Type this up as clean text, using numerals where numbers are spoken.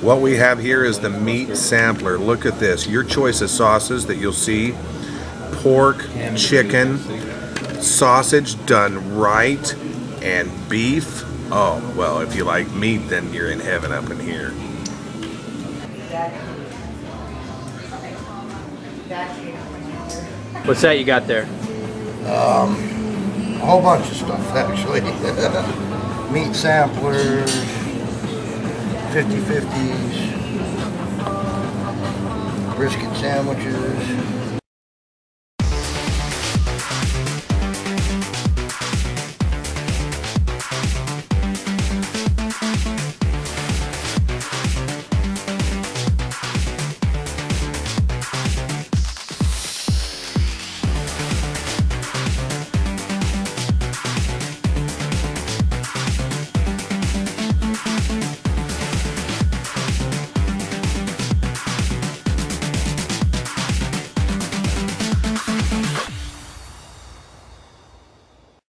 What we have here is the meat sampler. Look at this. Your choice of sauces that you'll see. Pork, chicken, sausage done right, and beef. Oh, well, if you like meat, then you're in heaven up in here. What's that you got there? A whole bunch of stuff, actually. Meat samplers, 50/50s, brisket sandwiches.